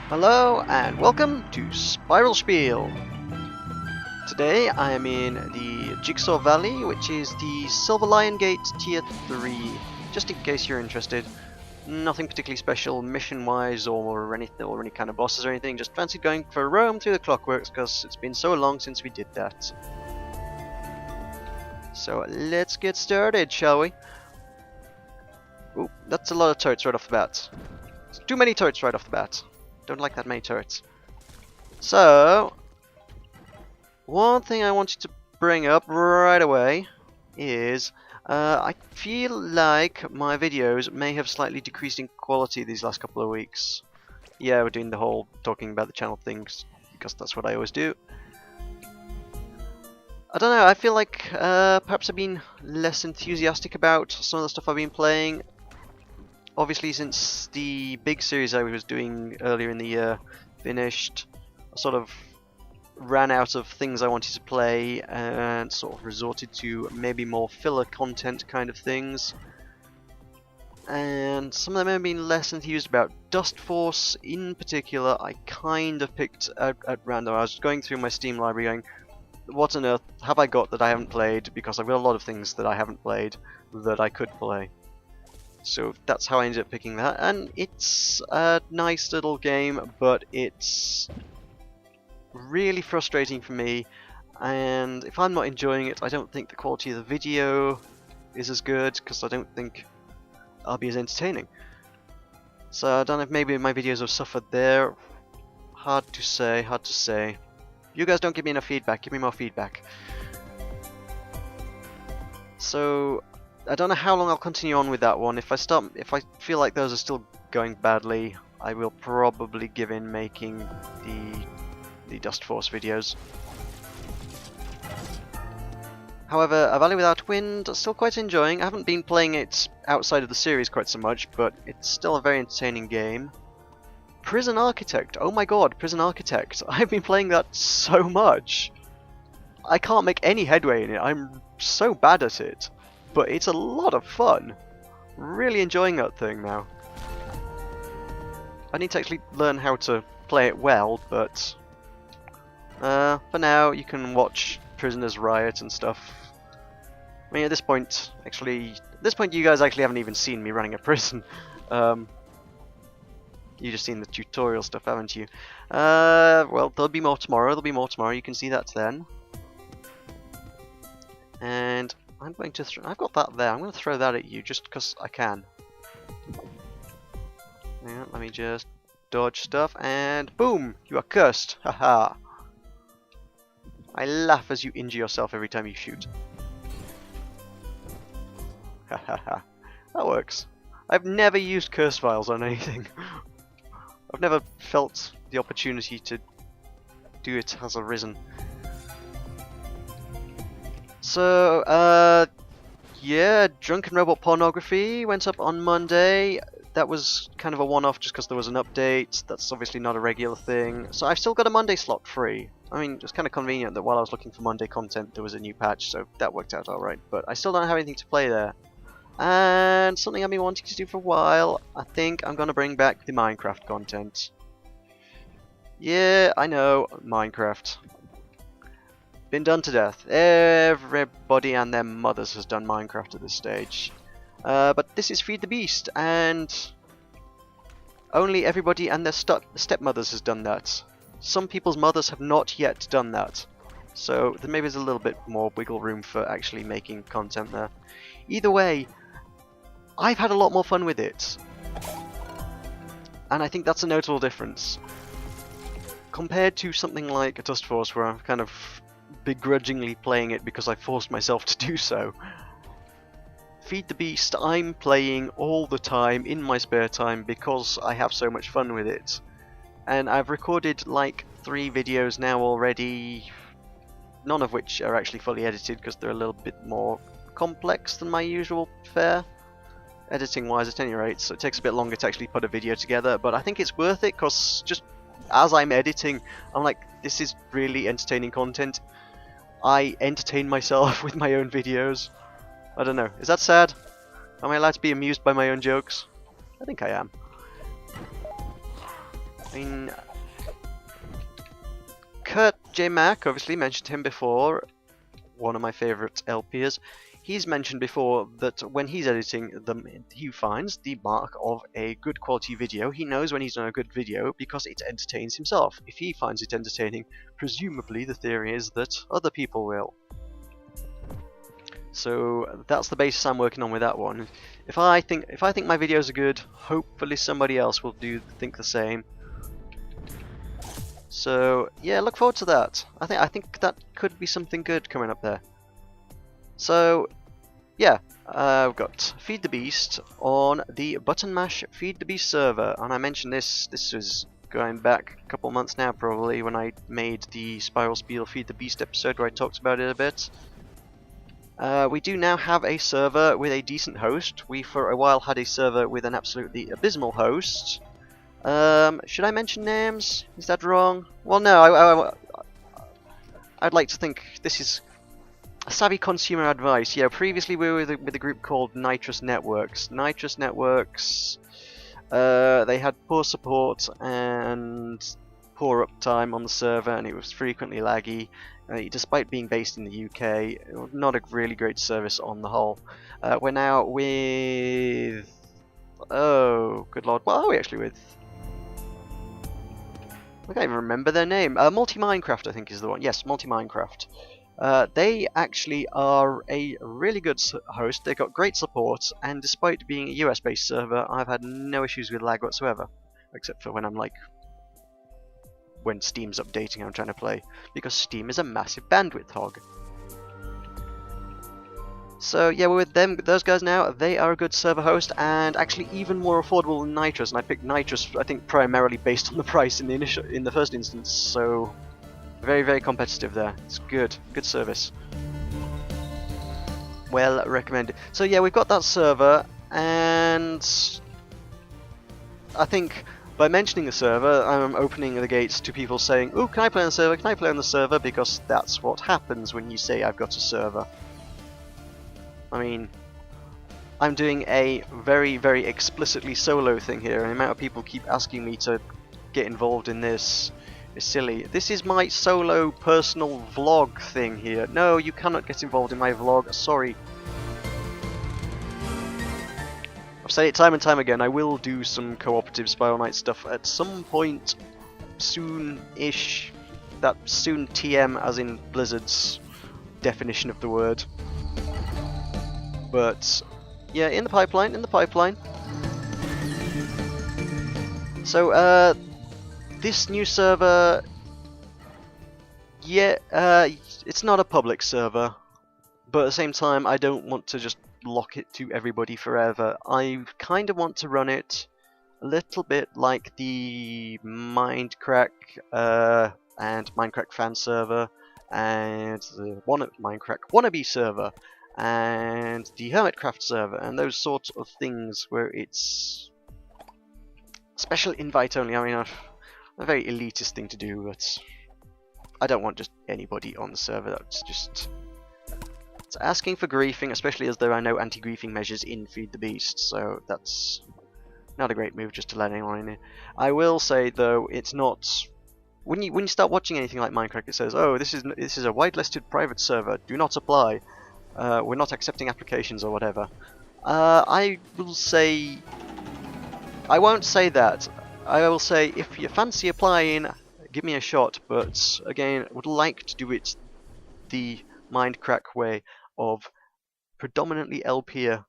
Hello and welcome to Spiel. Today I am in the Jigsaw Valley, which is the Silver Lion Gate Tier 3, just in case you're interested. Nothing particularly special mission-wise or anything, or any kind of bosses or anything, just fancied going for a roam through the clockworks because it's been so long since we did that. So let's get started, shall we? Ooh, that's a lot of turrets right off the bat. It's too many turrets right off the bat. Don't like that many turrets. So, one thing I wanted to bring up right away is I feel like my videos may have slightly decreased in quality these last couple of weeks. Yeah, we're doing the whole talking about the channel things because that's what I always do. I don't know, I feel like perhaps I've been less enthusiastic about some of the stuff I've been playing. Obviously, since the big series I was doing earlier in the year finished, I sort of ran out of things I wanted to play and sort of resorted to maybe more filler content kind of things. And some of them have been less enthused about. Dust Force in particular, I kind of picked at random. I was going through my Steam library going, what on earth have I got that I haven't played? Because I've got a lot of things that I haven't played that I could play. So that's how I ended up picking that, and it's a nice little game, but it's really frustrating for me, and if I'm not enjoying it, I don't think the quality of the video is as good, because I don't think I'll be as entertaining. So I don't know if maybe my videos have suffered there. Hard to say. You guys don't give me enough feedback, give me more feedback. So I don't know how long I'll continue on with that one. If I feel like those are still going badly, I will probably give in making the Dust Force videos. However, A Valley Without Wind, still quite enjoying. I haven't been playing it outside of the series quite so much, but it's still a very entertaining game. Prison Architect, oh my god, Prison Architect. I've been playing that so much. I can't make any headway in it, I'm so bad at it. But it's a lot of fun. Really enjoying that thing now. I need to actually learn how to play it well, but for now you can watch Prisoners Riot and stuff. I mean, at this point you guys actually haven't even seen me running a prison. You just seen the tutorial stuff, haven't you? Well, there'll be more tomorrow. You can see that then. And I'm going to I've got that there. I'm going to throw that at you just because I can. Yeah, let me just dodge stuff and boom! You are cursed. Haha. I laugh as you injure yourself every time you shoot. Hahaha. That works. I've never used curse files on anything. I've never felt the opportunity to do it as arisen. So, yeah, Drunken Robot Pornography went up on Monday. That was kind of a one-off just because there was an update. That's obviously not a regular thing. So I've still got a Monday slot free. I mean, it's kind of convenient that while I was looking for Monday content, there was a new patch, so that worked out alright. But I still don't have anything to play there. And something I've been wanting to do for a while, I think I'm going to bring back the Minecraft content. Yeah, I know, Minecraft. Been done to death. Everybody and their mothers has done Minecraft at this stage. But this is Feed the Beast, and only everybody and their stepmothers has done that. Some people's mothers have not yet done that. So maybe there's a little bit more wiggle room for actually making content there. Either way, I've had a lot more fun with it. And I think that's a notable difference. Compared to something like a Dust Force, where I'm kind of begrudgingly playing it because I forced myself to do so. Feed the Beast I'm playing all the time in my spare time because I have so much fun with it. And I've recorded like 3 videos now already, none of which are actually fully edited because they're a little bit more complex than my usual fare, editing wise at any rate, so it takes a bit longer to actually put a video together, but I think it's worth it because just as I'm editing, I'm like, this is really entertaining content. I entertain myself with my own videos. I don't know, is that sad? Am I allowed to be amused by my own jokes? I think I am. I mean, Kurt J. Mack, obviously mentioned him before, one of my favourite LPers. He's mentioned before that when he's editing them, he finds the mark of a good quality video. He knows when he's done a good video because it entertains himself. If he finds it entertaining, presumably the theory is that other people will. So that's the basis I'm working on with that one. If I think my videos are good, hopefully somebody else will think the same. So yeah, look forward to that. I think that could be something good coming up there. So yeah, we've got Feed the Beast on the Button Mash Feed the Beast server, and I mentioned this was going back a couple months now probably, when I made the Spiel Feed the Beast episode where I talked about it a bit. We do now have a server with a decent host. We for a while had a server with an absolutely abysmal host. Should I mention names? Is that wrong? Well, no, I'd like to think this is savvy consumer advice. Yeah, previously we were with a group called Nitrous Networks. Nitrous Networks, they had poor support and poor uptime on the server, and it was frequently laggy. Despite being based in the UK, not a really great service on the whole. We're now with... oh, good lord, what are we actually with? I can't even remember their name. Multi-Minecraft, I think, is the one. Yes, Multi-Minecraft. They actually are a really good host. They've got great support, and despite being a US-based server, I've had no issues with lag whatsoever, except for when when Steam's updating and I'm trying to play, because Steam is a massive bandwidth hog. So yeah, we're with those guys now. They are a good server host, and actually even more affordable than Nitrous. And I picked Nitrous, I think, primarily based on the price in the first instance. So very, very competitive there. It's good service. Well recommended. So yeah, we've got that server, and I think by mentioning the server, I'm opening the gates to people saying, "Oh, can I play on the server? Can I play on the server?" Because that's what happens when you say I've got a server. I mean, I'm doing a very, very explicitly solo thing here, and the amount of people keep asking me to get involved in this is silly. This is my solo personal vlog thing here. No, you cannot get involved in my vlog, sorry. I've said it time and time again, I will do some cooperative Spiral Knight stuff at some point soon-ish. That soon TM as in Blizzard's definition of the word. But yeah, in the pipeline. So this new server, yeah, it's not a public server, but at the same time I don't want to just lock it to everybody forever. I kind of want to run it a little bit like the Mindcrack and Mindcrack fan server, and the Mindcrack wannabe server, and the Hermitcraft server, and those sorts of things where it's special invite only. I mean, a very elitist thing to do, but I don't want just anybody on the server. That's just... it's asking for griefing, especially as there are no anti-griefing measures in Feed the Beast, so that's not a great move just to let anyone in here. I will say though, it's not... when you start watching anything like Minecraft, it says, "Oh, this is a whitelisted private server. Do not apply. We're not accepting applications," or whatever. I will say... I won't say that. I will say, if you fancy applying, give me a shot, but again, would like to do it the Mindcrack way of predominantly LPer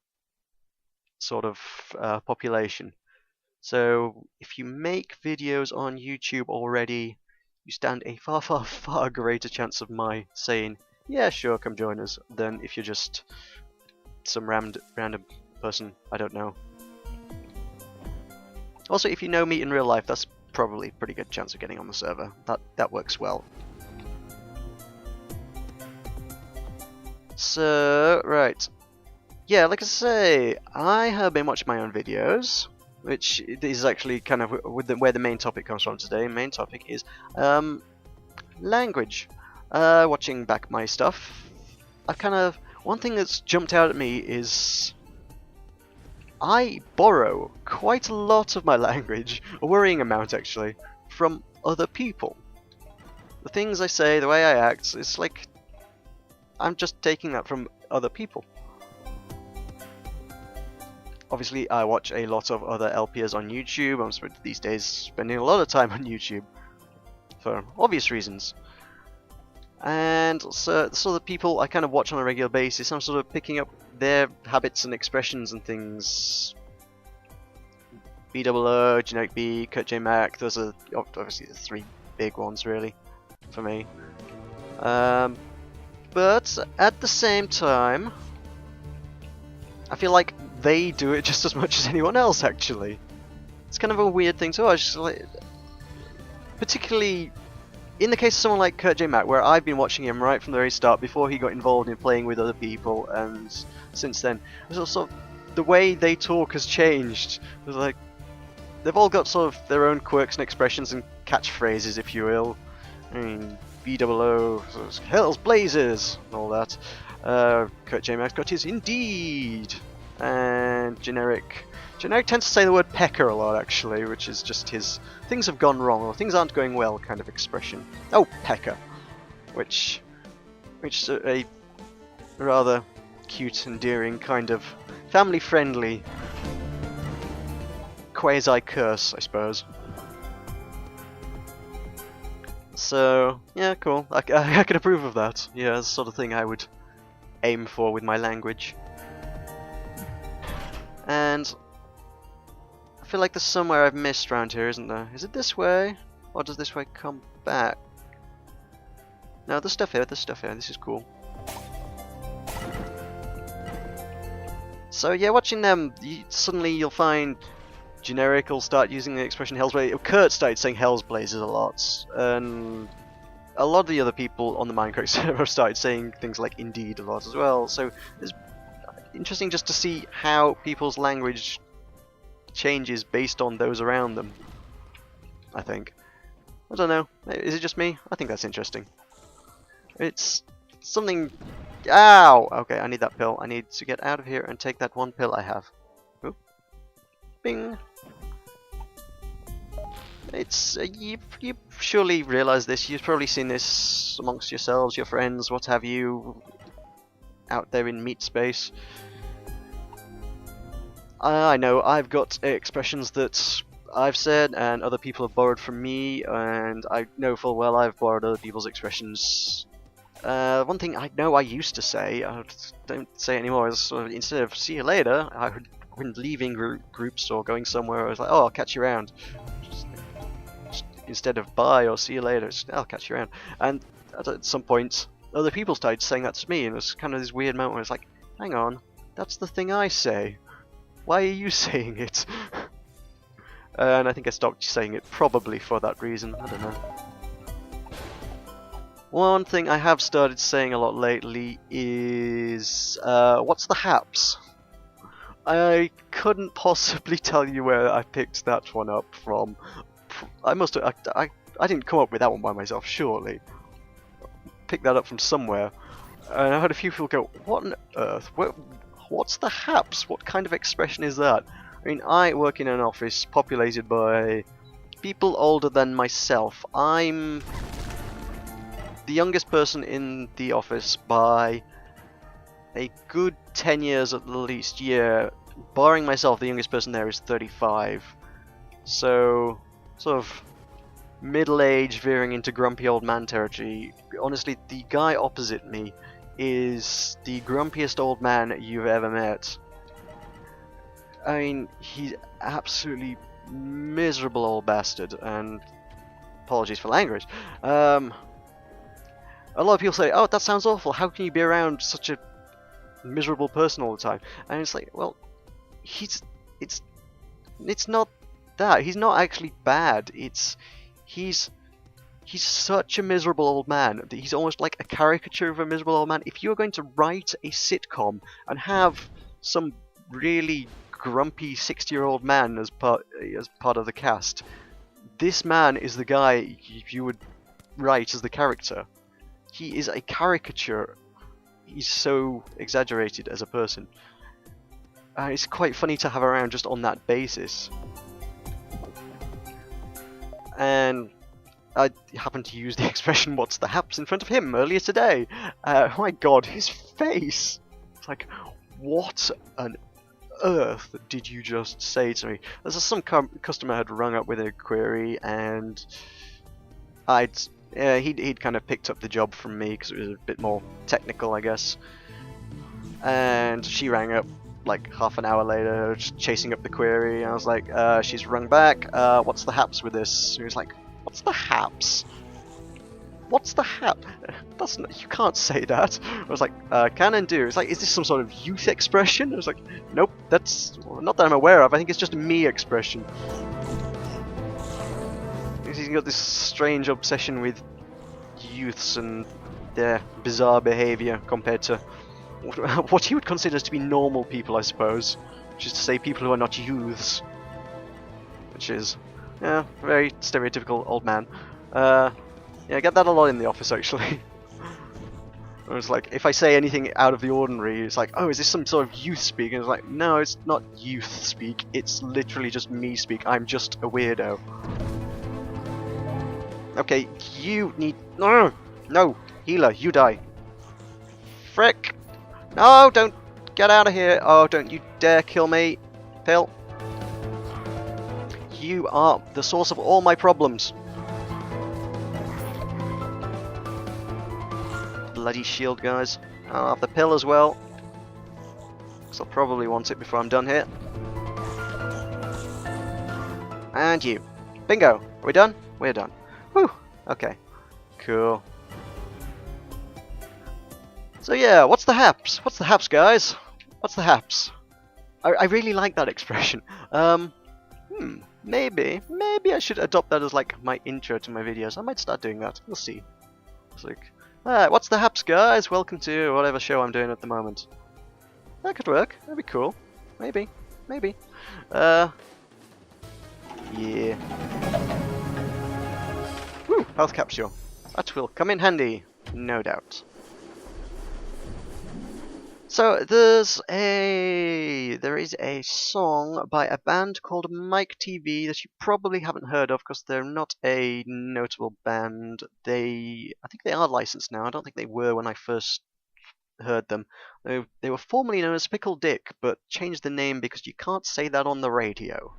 sort of population. So if you make videos on YouTube already, you stand a far, far, far greater chance of my saying, "Yeah, sure, come join us," than if you're just some random person I don't know. Also, if you know me in real life, that's probably a pretty good chance of getting on the server. That works well. So, right. Yeah, like I say, I have been watching my own videos, which is actually kind of where the main topic comes from today. Main topic is language. Watching back my stuff, one thing that's jumped out at me is I borrow quite a lot of my language, a worrying amount actually. from other people. The things I say, the way I act, it's like I'm just taking that from other people. Obviously, I watch a lot of other LPers on YouTube. I'm these days spending a lot of time on YouTube for obvious reasons. And so the people I kind of watch on a regular basis, I'm sort of picking up their habits and expressions and things. BOO, Generic B, Kurt J. Mac, those are obviously the three big ones really for me. But at the same time, I feel like they do it just as much as anyone else actually. It's kind of a weird thing to watch, like, particularly in the case of someone like Kurt J. Mac, where I've been watching him right from the very start before he got involved in playing with other people, and since then, sort of the way they talk has changed. It's like they've all got sort of their own quirks and expressions and catchphrases, if you will. I mean, BOO, Hell's Blazes, and all that. Kurt J. Mac's got his Indeed, and Generic tends to say the word pecker a lot actually, which is just his things have gone wrong or things aren't going well kind of expression. Oh, pecker, which is a rather cute, endearing kind of family-friendly quasi-curse, I suppose. So yeah, cool. I can approve of that. Yeah, that's the sort of thing I would aim for with my language. And I feel like there's somewhere I've missed around here, isn't there? Is it this way? Or does this way come back? No, there's stuff here, this is cool. So yeah, watching them, suddenly you'll find Generic will start using the expression Hell's Blazes. Kurt started saying Hell's Blazes a lot, and a lot of the other people on the Minecraft server started saying things like Indeed a lot as well. So it's interesting just to see how people's language changes based on those around them, I think. I don't know, is it just me? I think that's interesting. It's something... Ow! Okay, I need that pill. I need to get out of here and take that one pill I have. Oop. Bing! It's... you surely realise this. You've probably seen this amongst yourselves, your friends, what have you, out there in meat space. I know, I've got expressions that I've said and other people have borrowed from me, and I know full well I've borrowed other people's expressions. One thing I know I used to say, I don't say anymore, is sort of, instead of see you later, when leaving groups or going somewhere, I was like, oh, I'll catch you around. Just instead of bye or see you later, I'll catch you around. And at some point, other people started saying that to me, and it was kind of this weird moment where it's like, hang on, that's the thing I say. Why are you saying it? And I think I stopped saying it probably for that reason. I don't know. One thing I have started saying a lot lately is, what's the haps? I couldn't possibly tell you where I picked that one up from. I didn't come up with that one by myself, surely. Picked that up from somewhere. And I had a few people go, what on earth? What's the haps? What kind of expression is that? I mean, I work in an office populated by people older than myself. I'm the youngest person in the office by a good 10 years at the least. Yeah, barring myself, the youngest person there is 35. So, sort of middle-aged veering into grumpy old man territory. Honestly, the guy opposite me is the grumpiest old man you've ever met. I mean, he's absolutely miserable old bastard, and apologies for language. A lot of people say, oh, that sounds awful, how can you be around such a miserable person all the time? And it's like, well, it's not that. He's not actually bad. He's such a miserable old man that he's almost like a caricature of a miserable old man. If you're going to write a sitcom and have some really grumpy 60-year-old man as part of the cast, this man is the guy you would write as the character. He is a caricature. He's so exaggerated as a person. It's quite funny to have around just on that basis. and I happened to use the expression "what's the haps" in front of him earlier today. Oh my god, his face! It's like, what on earth did you just say to me? There's some customer had rung up with a query, and he'd kind of picked up the job from me because it was a bit more technical, I guess. And she rang up like half an hour later, just chasing up the query. And I was like, she's rung back. What's the haps with this? And he was like, what's the haps? What's the hap? That's not, you can't say that. I was like, can and do. It's like, is this some sort of youth expression? I was like, nope, that's not that I'm aware of. I think it's just a me expression. He's got this strange obsession with youths and their bizarre behaviour compared to what he would consider to be normal people, I suppose. Which is to say, people who are not youths. Which is, yeah, very stereotypical old man. Yeah, I get that a lot in the office, actually. It's like, if I say anything out of the ordinary, it's like, oh, is this some sort of youth speak? And it's like, no, it's not youth speak. It's literally just me speak. I'm just a weirdo. Okay, you need... No! Healer, you die. Frick! No, don't get out of here. Oh, don't you dare kill me. Pill. You are the source of all my problems. Bloody shield, guys. I'll have the pill as well, because I'll probably want it before I'm done here. And you. Bingo. Are we done? We're done. Whew. Okay. Cool. So yeah, what's the haps? What's the haps, guys? What's the haps? I really like that expression. Maybe I should adopt that as like my intro to my videos. I might start doing that. We'll see. It's like, what's the haps, guys? Welcome to whatever show I'm doing at the moment. That could work. That'd be cool. Maybe. Yeah. Woo! Health capsule. That will come in handy, no doubt. So there is a song by a band called Mike TV that you probably haven't heard of because they're not a notable band. I think they are licensed now. I don't think they were when I first heard them. They were formerly known as Pickle Dick, but changed the name because you can't say that on the radio.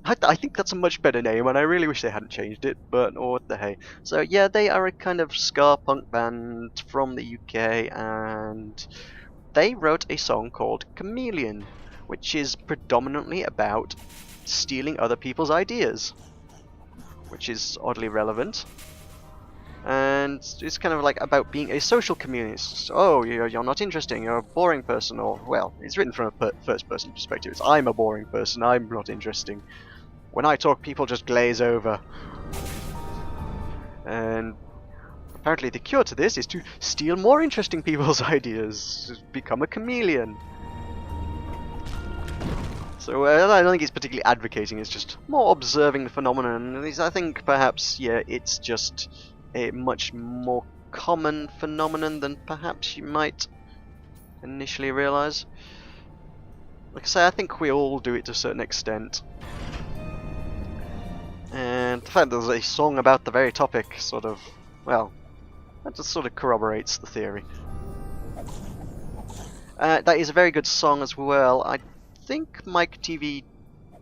I think that's a much better name, and I really wish they hadn't changed it, but oh, what the hey. So yeah, they are a kind of ska punk band from the UK, and they wrote a song called Chameleon, which is predominantly about stealing other people's ideas, which is oddly relevant. And it's kind of like about being a social communist. Oh, you're not interesting, you're a boring person, or, well, it's written from a first-person perspective. It's, I'm a boring person, I'm not interesting. When I talk, people just glaze over. And apparently the cure to this is to steal more interesting people's ideas, become a chameleon. So I don't think it's particularly advocating, it's just more observing the phenomenon. I think perhaps, yeah, it's just a much more common phenomenon than perhaps you might initially realise. Like I say, I think we all do it to a certain extent. And the fact that there's a song about the very topic sort of, well, that just sort of corroborates the theory. That is a very good song as well. I think Mike TV,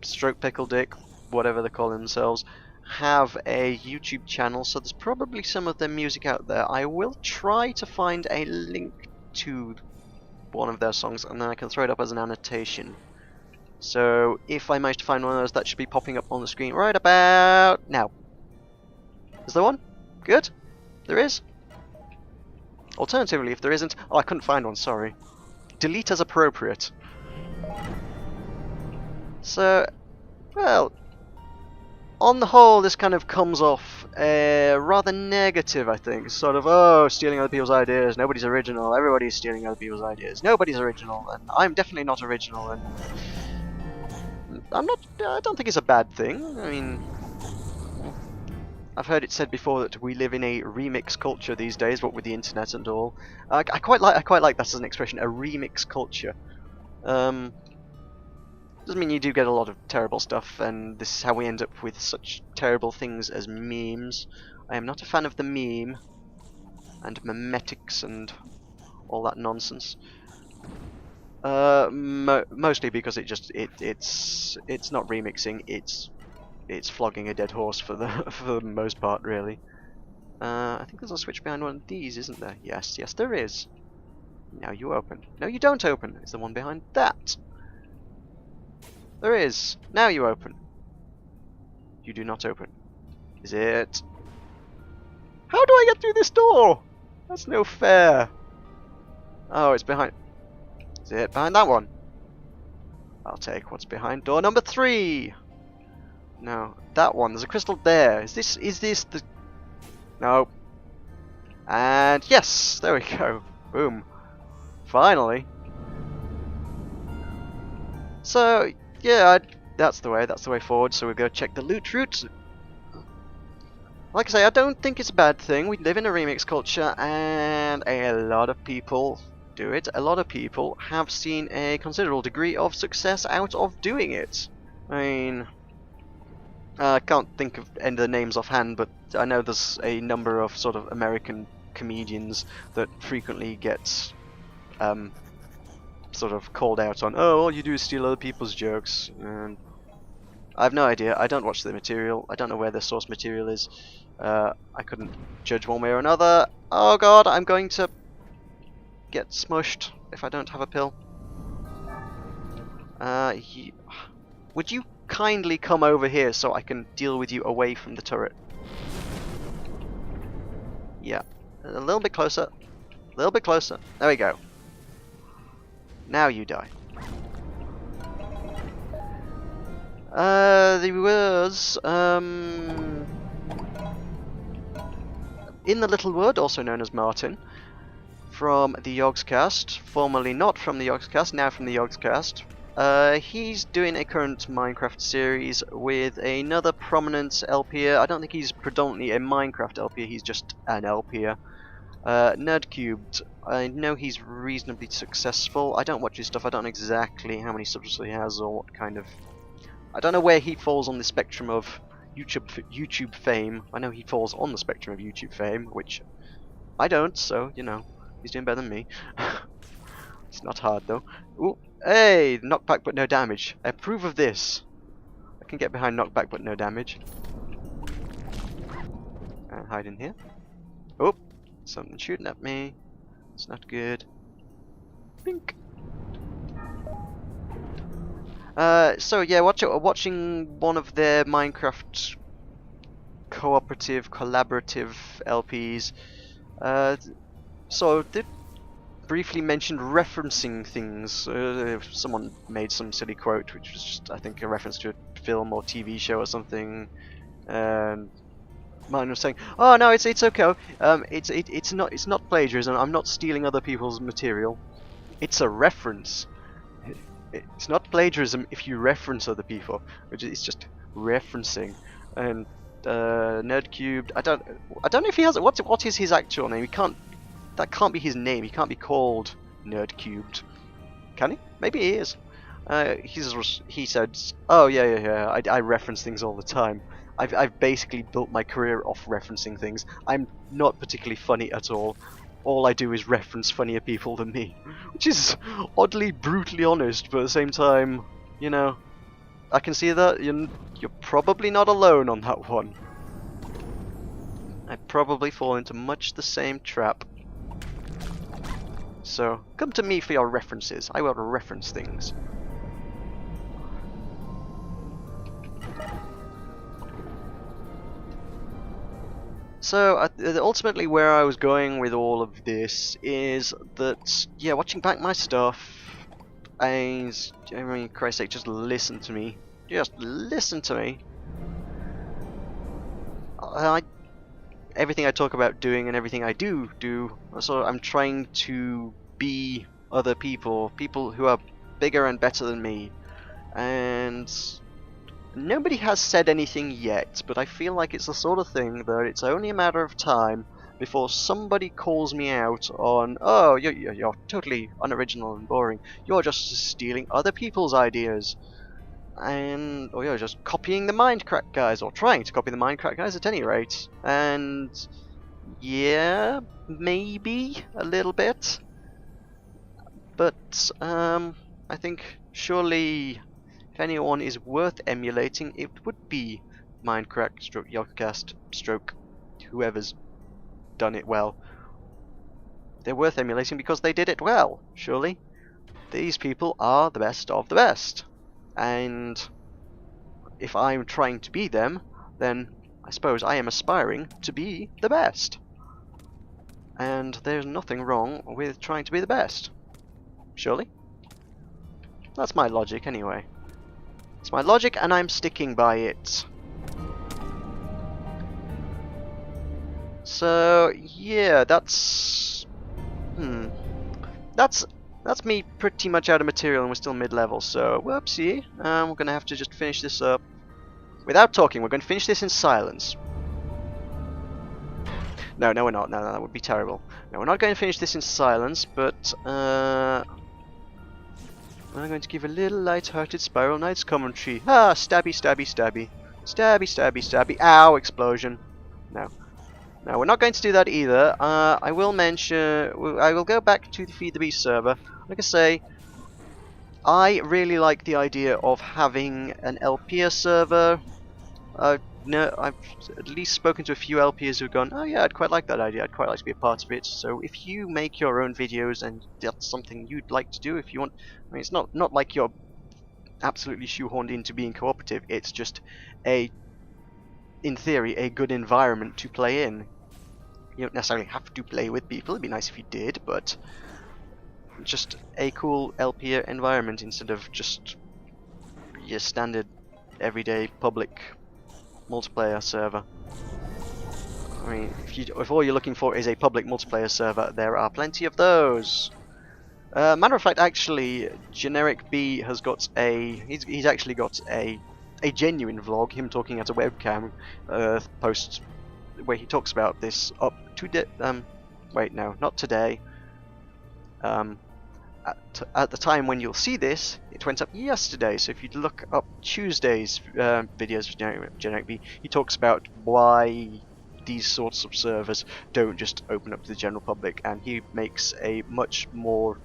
Stroke Pickle Dick, whatever they call themselves, have a YouTube channel, so there's probably some of their music out there. I will try to find a link to one of their songs, and then I can throw it up as an annotation. So if I manage to find one of those, that should be popping up on the screen right about now. Is there one? Good? There is? Alternatively, if there isn't... Oh, I couldn't find one, sorry. Delete as appropriate. So, well, on the whole, this kind of comes off rather negative, I think. Sort of, oh, stealing other people's ideas, nobody's original, everybody's stealing other people's ideas, nobody's original, and I'm definitely not original, and I don't think it's a bad thing. I mean, I've heard it said before that we live in a remix culture these days, what with the internet and all. I quite like that as an expression, a remix culture. Doesn't mean you do get a lot of terrible stuff, and this is how we end up with such terrible things as memes. I am not a fan of the meme and memetics and all that nonsense. Mostly because it's not remixing, it's flogging a dead horse for the for the most part, really. I think there's a switch behind one of these, isn't there? Yes, yes there is. Now you open. No, you don't open. It's the one behind that. There is. Now you open. You do not open. Is it? How do I get through this door? That's no fair. Oh, it's behind. Is it behind that one? I'll take what's behind door number 3. No, that one. There's a crystal there. Is this the? No. And yes, there we go. Boom. Finally. So yeah, that's the way forward. So we're gonna check the loot route. Like I say, I don't think it's a bad thing. We live in a remix culture, and a lot of people do it. A lot of people have seen a considerable degree of success out of doing it. I mean, I can't think of any of the names offhand, but I know there's a number of sort of American comedians that frequently get sort of called out on, oh, all you do is steal other people's jokes. And I have no idea. I don't watch the material. I don't know where their source material is. I couldn't judge one way or another. Oh god, I'm going to get smushed if I don't have a pill. Would you kindly come over here so I can deal with you away from the turret? Yeah, a little bit closer. A little bit closer. There we go. Now you die. There was in the Little Wood, also known as Martin, from the Yogscast, formerly not from the Yogscast, now from the Yogscast. He's doing a current Minecraft series with another prominent LPer. I don't think he's predominantly a Minecraft LPer, he's just an LPer. Nerdcubed. I know he's reasonably successful. I don't watch his stuff, I don't know exactly how many subs he has or what kind of... I don't know where he falls on the spectrum of YouTube fame. I know he falls on the spectrum of YouTube fame, which I don't, so, you know, he's doing better than me. It's not hard, though. Ooh, hey! Knockback but no damage. I approve of this. I can get behind knockback but no damage. And hide in here. Oh! Something shooting at me. It's not good. Bink! So yeah, watching one of their Minecraft cooperative, collaborative LPs. So they briefly mentioned referencing things. Someone made some silly quote, which was just, I think, a reference to a film or TV show or something. And mine was saying, "Oh no, it's okay. It's not plagiarism. I'm not stealing other people's material. It's a reference." It's not plagiarism if you reference other people, which is just referencing. And Nerdcubed, I don't know if he has what is his actual name. That can't be his name. He can't be called Nerdcubed, can he? Maybe he is. He said, "Oh yeah. I reference things all the time. I've basically built my career off referencing things. I'm not particularly funny at all. All I do is reference funnier people than me," which is oddly brutally honest, but at the same time, you know, I can see that you're probably not alone on that one. I probably fall into much the same trap. So come to me for your references. I will reference things. So ultimately where I was going with all of this is that, yeah, watching back my stuff, I mean, Christ's sake, just listen to me. Just listen to me. Everything I talk about doing and everything I do, so I'm trying to be other people who are bigger and better than me. And nobody has said anything yet, but I feel like it's the sort of thing that it's only a matter of time before somebody calls me out on, "Oh, you're totally unoriginal and boring. You're just stealing other people's ideas." and or you're just copying the Mindcrack guys, or trying to copy the Mindcrack guys at any rate. And yeah, maybe a little bit, but I think surely if anyone is worth emulating, it would be Mindcrack stroke Yogcast stroke whoever's done it well. They're worth emulating because they did it well, surely. These people are the best of the best. And if I'm trying to be them, then I suppose I am aspiring to be the best. And there's nothing wrong with trying to be the best. Surely? That's my logic anyway. It's my logic and I'm sticking by it. So yeah, that's that's me pretty much out of material and we're still mid-level, so whoopsie. We're gonna have to just finish this up without talking. We're going to finish this in silence. No, we're not. No, that would be terrible. No, we're not going to finish this in silence, but I'm going to give a little light-hearted Spiral Knights commentary. Ah, stabby, stabby, stabby. Stabby, stabby, stabby. Ow, explosion. No. No, we're not going to do that either. I will mention... I will go back to the Feed the Beast server. Like I say, I really like the idea of having an LPS server. No, I've at least spoken to a few LPs who've gone, oh yeah, I'd quite like that idea, I'd quite like to be a part of it. So if you make your own videos and that's something you'd like to do, if you want, I mean, it's not like you're absolutely shoehorned into being cooperative, it's just in theory, a good environment to play in. You don't necessarily have to play with people, it'd be nice if you did, but just a cool LP environment instead of just your standard everyday public multiplayer server. I mean, if all you're looking for is a public multiplayer server, there are plenty of those. Matter of fact, actually, Generic B has got he's actually got a genuine vlog, him talking at a webcam post where he talks about this up to wait, no, not today. At the time when you'll see this, it went up yesterday, so if you look up Tuesday's videos for Generic B, he talks about why these sorts of servers don't just open up to the general public, and he makes a much more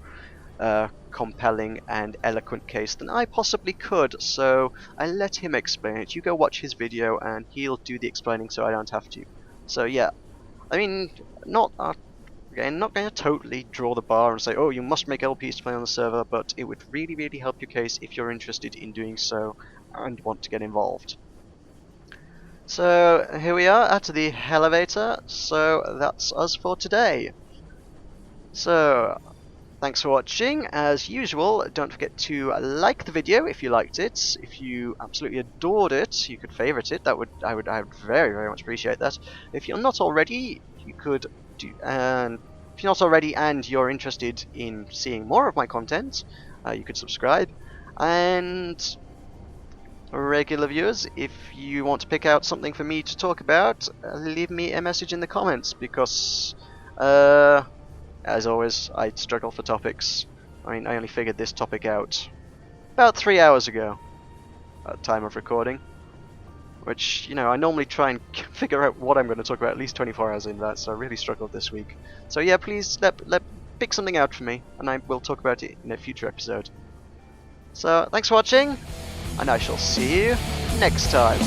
compelling and eloquent case than I possibly could, so I let him explain it. You go watch his video and he'll do the explaining so I don't have to. So yeah, I mean, again, not going to totally draw the bar and say, oh, you must make LPs to play on the server, but it would really, really help your case if you're interested in doing so and want to get involved. So here we are at the elevator, so that's us for today. So thanks for watching. As usual, don't forget to like the video if you liked it. If you absolutely adored it, you could favorite it. I would very, very much appreciate that. If you're not already, you could do, and if you're not already and you're interested in seeing more of my content, you could subscribe. And regular viewers, if you want to pick out something for me to talk about, leave me a message in the comments, because as always, I struggle for topics. I mean, I only figured this topic out about 3 hours ago at time of recording, which, you know, I normally try and figure out what I'm going to talk about at least 24 hours in that, so I really struggled this week. So yeah, please pick something out for me, and I will talk about it in a future episode. So thanks for watching, and I shall see you next time.